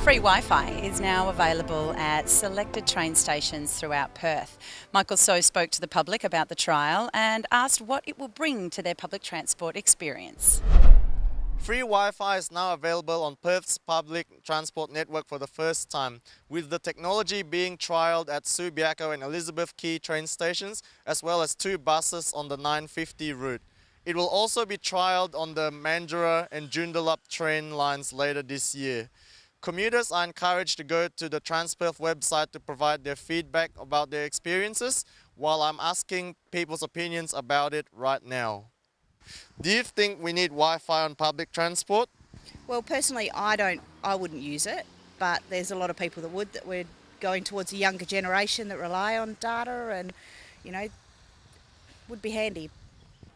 Free Wi-Fi is now available at selected train stations throughout Perth. Michael So spoke to the public about the trial and asked what it will bring to their public transport experience. Free Wi-Fi is now available on Perth's public transport network for the first time, with the technology being trialled at Subiaco and Elizabeth Quay train stations, as well as 2 buses on the 950 route. It will also be trialled on the Mandurah and Joondalup train lines later this year. Commuters are encouraged to go to the Transperth website to provide their feedback about their experiences, while I'm asking people's opinions about it right now. Do you think we need Wi-Fi on public transport? Well, personally, I wouldn't use it, but there's a lot of people that would, that we're going towards a younger generation that rely on data and, you know, would be handy.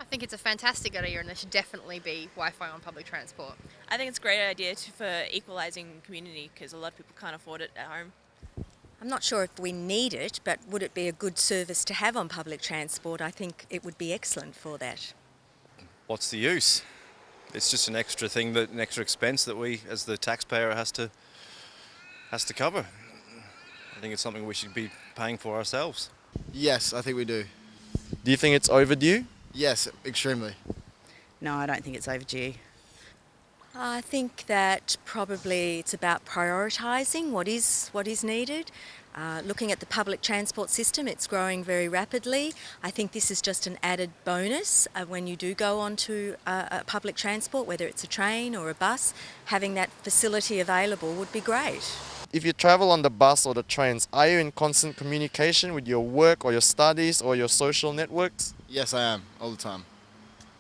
I think it's a fantastic idea and there should definitely be Wi-Fi on public transport. I think it's a great idea for equalising community because a lot of people can't afford it at home. I'm not sure if we need it, but would it be a good service to have on public transport? I think it would be excellent for that. What's the use? It's just an extra thing, an extra expense that we, as the taxpayer, has to cover. I think it's something we should be paying for ourselves. Yes, I think we do. Do you think it's overdue? Yes, extremely. No, I don't think it's overdue. I think that probably it's about prioritising what is needed. Looking at the public transport system, it's growing very rapidly. I think this is just an added bonus when you do go onto a public transport, whether it's a train or a bus. Having that facility available would be great. If you travel on the bus or the trains, are you in constant communication with your work or your studies or your social networks? Yes, I am, all the time.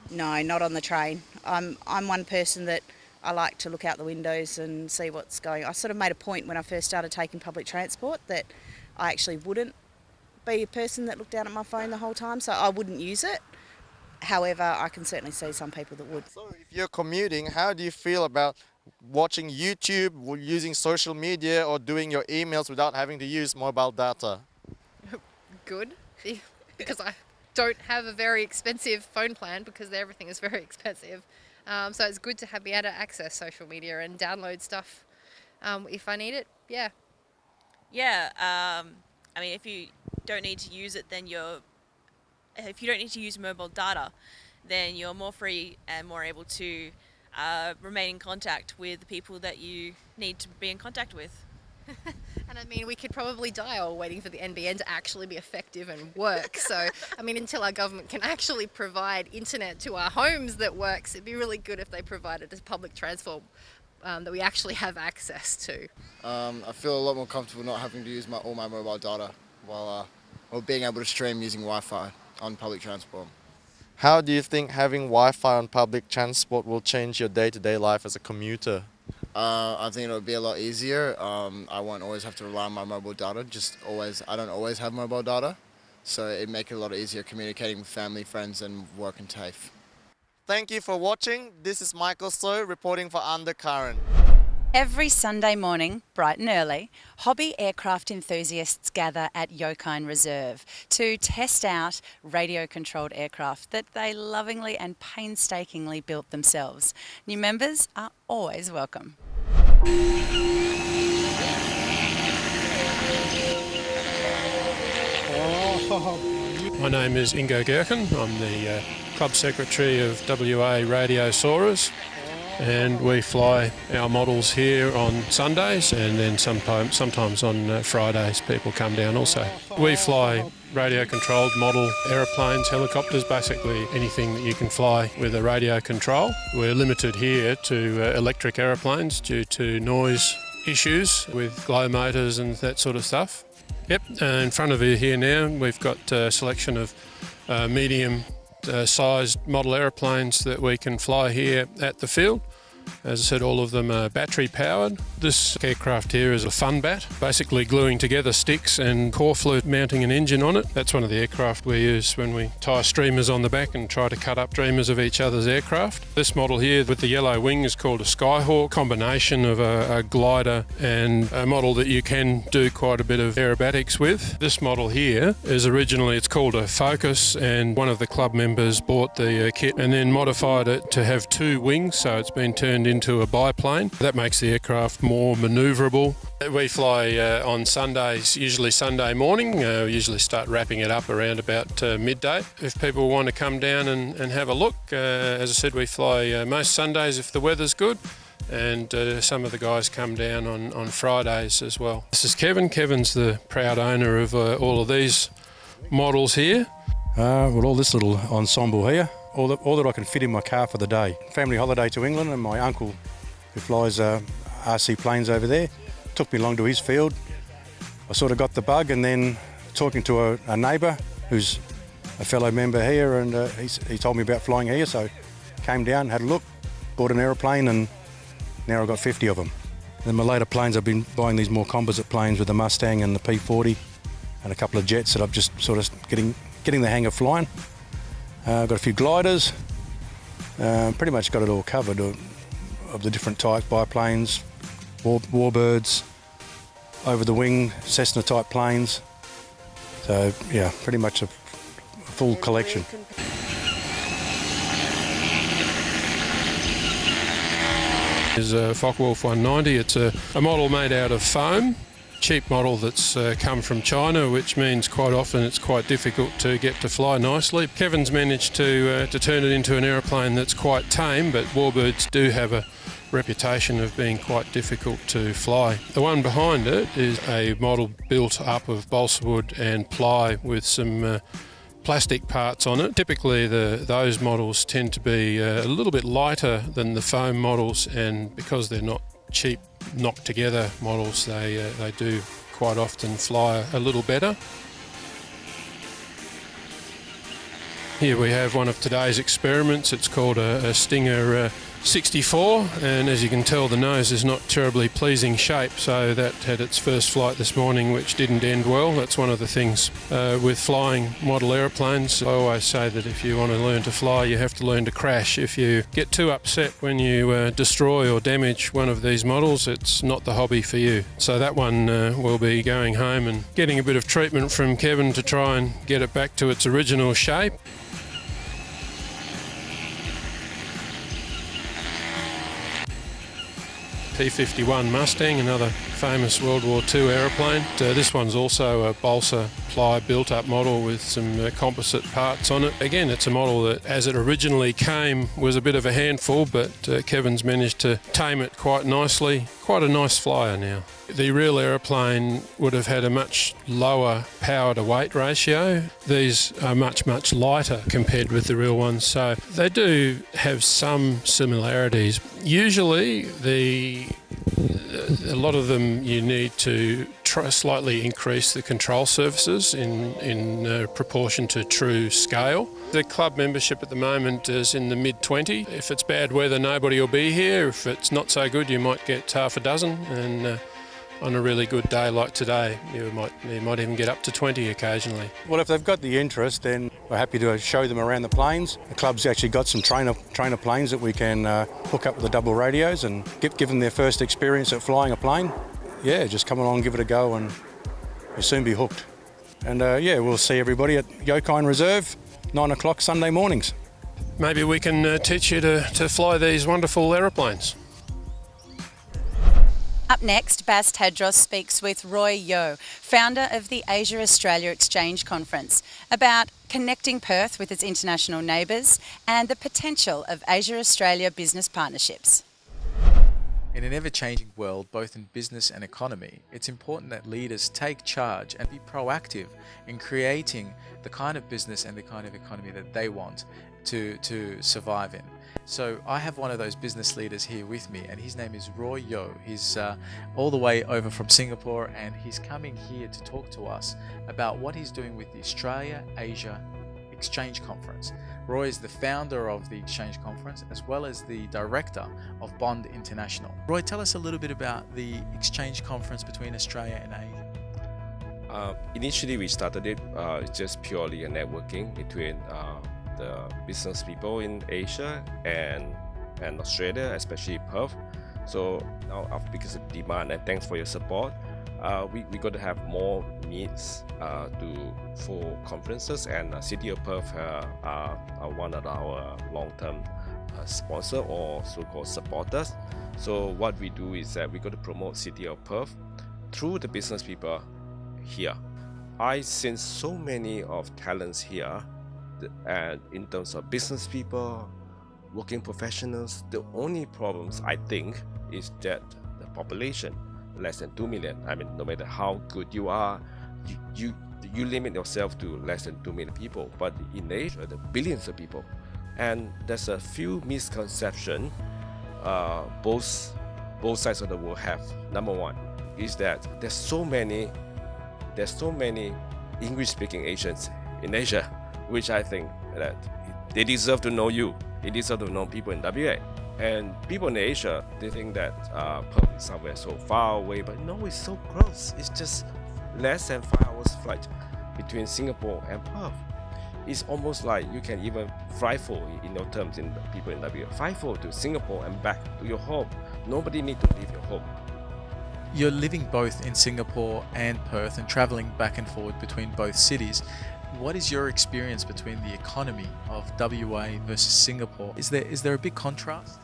No, not on the train. I'm one person that I like to look out the windows and see what's going on. I sort of made a point when I first started taking public transport that I actually wouldn't be a person that looked down at my phone the whole time, so I wouldn't use it. However, I can certainly see some people that would. So if you're commuting, how do you feel about watching YouTube, using social media or doing your emails without having to use mobile data? Good, because I don't have a very expensive phone plan because everything is very expensive. So it's good to be able to access social media and download stuff if I need it, yeah. Yeah, I mean, if you don't need to use it, then if you don't need to use mobile data, then you're more free and more able to remain in contact with the people that you need to be in contact with. And I mean, we could probably die all waiting for the NBN to actually be effective and work. So, I mean, until our government can actually provide internet to our homes that works, it'd be really good if they provided a public transport that we actually have access to. I feel a lot more comfortable not having to use all my mobile data while being able to stream using Wi-Fi on public transport. How do you think having Wi-Fi on public transport will change your day-to-day life as a commuter? I think it'll be a lot easier. I won't always have to rely on my mobile data. I don't always have mobile data, so it'd make it a lot easier communicating with family, friends and work and TAFE. Thank you for watching. This is Michael So reporting for Undercurrent. Every Sunday morning, bright and early, hobby aircraft enthusiasts gather at Yokine Reserve to test out radio-controlled aircraft that they lovingly and painstakingly built themselves. New members are always welcome. My name is Ingo Gerken. I'm the Club Secretary of WA Radio Soarers. And we fly our models here on Sundays and then sometimes on Fridays people come down also. We fly radio-controlled model aeroplanes, helicopters, basically anything that you can fly with a radio control. We're limited here to electric aeroplanes due to noise issues with glow motors and that sort of stuff. Yep, in front of you here now we've got a selection of medium sized model aeroplanes that we can fly here at the field. As I said, all of them are battery powered. This aircraft here is a fun bat, basically gluing together sticks and core flute mounting an engine on it. That's one of the aircraft we use when we tie streamers on the back and try to cut up streamers of each other's aircraft. This model here with the yellow wing is called a Skyhawk, combination of a glider and a model that you can do quite a bit of aerobatics with. This model here is it's called a Focus, and one of the club members bought the kit and then modified it to have 2 wings, so it's been turned turned into a biplane. That makes the aircraft more manoeuvrable. We fly on Sundays, usually Sunday morning. We usually start wrapping it up around about midday. If people want to come down and have a look, as I said, we fly most Sundays if the weather's good, and some of the guys come down on Fridays as well. This is Kevin. Kevin's the proud owner of all of these models here. Well, all this little ensemble here, all that I can fit in my car for the day. Family holiday to England, and my uncle, who flies RC planes over there, took me along to his field. I sort of got the bug, and then talking to a neighbour who's a fellow member here, and he told me about flying here, so came down, had a look, bought an aeroplane, and now I've got 50 of them. Then my later planes, I've been buying these more composite planes with the Mustang and the P40 and a couple of jets that I've just sort of getting the hang of flying. I've got a few gliders, pretty much got it all covered of the different types, biplanes, warbirds, over the wing, Cessna type planes. So yeah, pretty much a full collection. Is a Focke-Wulf 190. It's a model made out of foam, cheap model that's come from China, which means quite often it's quite difficult to get to fly nicely. Kevin's managed to turn it into an aeroplane that's quite tame, but warbirds do have a reputation of being quite difficult to fly. The one behind it is a model built up of balsa wood and ply with some plastic parts on it. Typically those models tend to be a little bit lighter than the foam models, and because they're not cheap knocked together models, they do quite often fly a little better. Here we have one of today's experiments. It's called a Stinger 64, and as you can tell, the nose is not terribly pleasing shape, so that had its first flight this morning, which didn't end well. That's one of the things with flying model aeroplanes. I always say that if you want to learn to fly, you have to learn to crash. If you get too upset when you destroy or damage one of these models, it's not the hobby for you. So that one will be going home and getting a bit of treatment from Kevin to try and get it back to its original shape. P-51 Mustang, another famous World War II aeroplane. This one's also a balsa ply built-up model with some composite parts on it. Again, it's a model that, as it originally came, was a bit of a handful, but Kevin's managed to tame it quite nicely. Quite a nice flyer now. The real aeroplane would have had a much lower power to weight ratio. These are much, much lighter compared with the real ones, so they do have some similarities. Usually a lot of them you need to slightly increase the control surfaces in proportion to true scale. The club membership at the moment is in the mid-20. If it's bad weather, nobody will be here. If it's not so good, you might get half a dozen, and on a really good day like today, you might even get up to 20 occasionally. Well, if they've got the interest, then we're happy to show them around the planes. The club's actually got some trainer planes that we can hook up with the double radios and give them their first experience at flying a plane. Yeah, just come along, give it a go, and you'll soon be hooked. And yeah, we'll see everybody at Yokine Reserve, 9 o'clock Sunday mornings. Maybe we can teach you to fly these wonderful aeroplanes. Up next, Bas Tadros speaks with Roy Yeo, founder of the Asia-Australia Exchange Conference, about connecting Perth with its international neighbours and the potential of Asia-Australia business partnerships. In an ever-changing world, both in business and economy, it's important that leaders take charge and be proactive in creating the kind of business and the kind of economy that they want to survive in. So I have one of those business leaders here with me, and his name is Roy Yeo. He's all the way over from Singapore, and he's coming here to talk to us about what he's doing with the Australia-Asia Exchange Conference. Roy is the founder of the Exchange Conference as well as the director of Bond International. Roy, tell us a little bit about the Exchange Conference between Australia and Asia. Initially, we started it just purely a networking between the business people in Asia and Australia, especially Perth. So now, because of demand, and thanks for your support, we're going to have more meets for conferences, and City of Perth are one of our long-term sponsor or so-called supporters. So what we do is that we got to promote City of Perth through the business people here. I seen so many of talents here, and in terms of business people, working professionals. The only problems I think is that the population, less than 2 million. I mean, no matter how good you are, you limit yourself to less than 2 million people. But in Asia, there are billions of people, and there's a few misconceptions both sides of the world have. Number one is that there's so many English-speaking Asians in Asia, which I think that they deserve to know you. They deserve to know people in WA. And people in Asia, they think that Perth is somewhere so far away, but no, it's so close. It's just less than 5 hours flight between Singapore and Perth. It's almost like you can even fly-fold in your terms in the people in WA. Fly-fold to Singapore and back to your home. Nobody need to leave your home. You're living both in Singapore and Perth and travelling back and forward between both cities. What is your experience between the economy of WA versus Singapore? Is there a big contrast?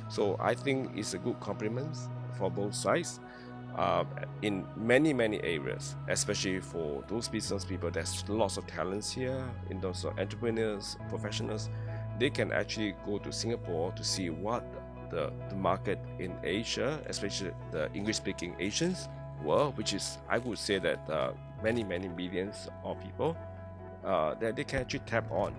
So I think it's a good compliment for both sides. In many areas, especially for those business people, there's lots of talents here in terms of entrepreneurs, professionals. They can actually go to Singapore to see what the market in Asia, especially the English-speaking Asians, were, which is, I would say that many millions of people that they can actually tap on.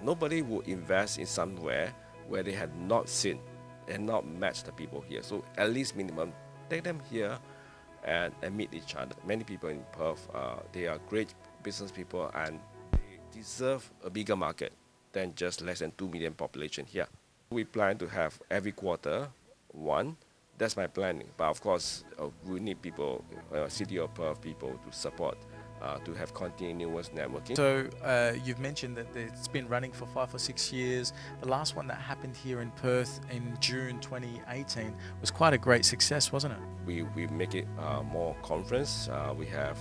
Nobody will invest in somewhere where they had not seen and not met the people here. So at least minimum, take them here and meet each other. Many people in Perth, they are great business people and they deserve a bigger market than just less than 2 million population here. We plan to have every quarter one. That's my planning. But of course, we need people, City of Perth people to support, to have continuous networking. So you've mentioned that it's been running for 5 or 6 years. The last one that happened here in Perth in June 2018 was quite a great success, wasn't it? We make it more conference. We have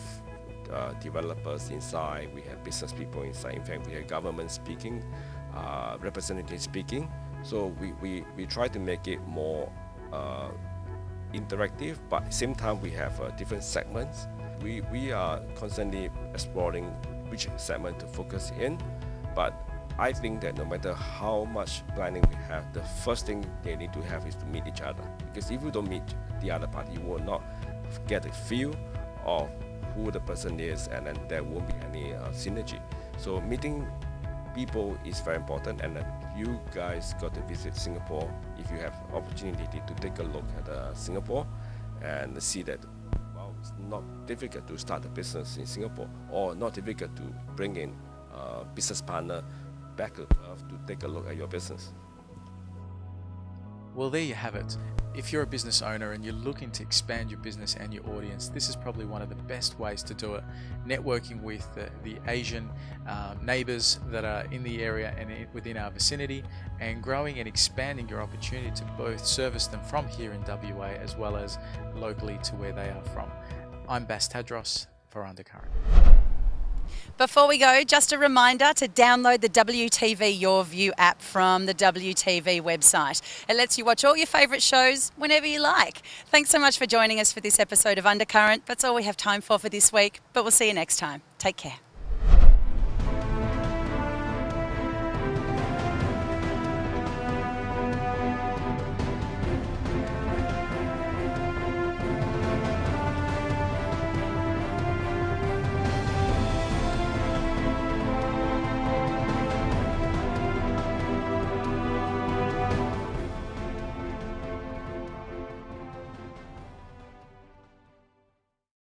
developers inside, we have business people inside. In fact, we have government speaking, representatives speaking. So we try to make it more interactive, but at the same time we have different segments. We are constantly exploring which segment to focus in, but I think that no matter how much planning we have, the first thing they need to have is to meet each other. Because if you don't meet the other party, you will not get a feel of who the person is, and then there won't be any synergy. So meeting people is very important, and you guys got to visit Singapore if you have opportunity to take a look at Singapore and see that it's not difficult to start a business in Singapore, or not difficult to bring in a business partner back to Perth to take a look at your business. Well, there you have it. If you're a business owner and you're looking to expand your business and your audience, this is probably one of the best ways to do it. Networking with the Asian neighbours that are in the area and within our vicinity, and growing and expanding your opportunity to both service them from here in WA as well as locally to where they are from. I'm Bas Tadros for Undercurrent. Before we go, just a reminder to download the WTV Your View app from the WTV website. It lets you watch all your favourite shows whenever you like. Thanks so much for joining us for this episode of Undercurrent. That's all we have time for this week, but we'll see you next time. Take care.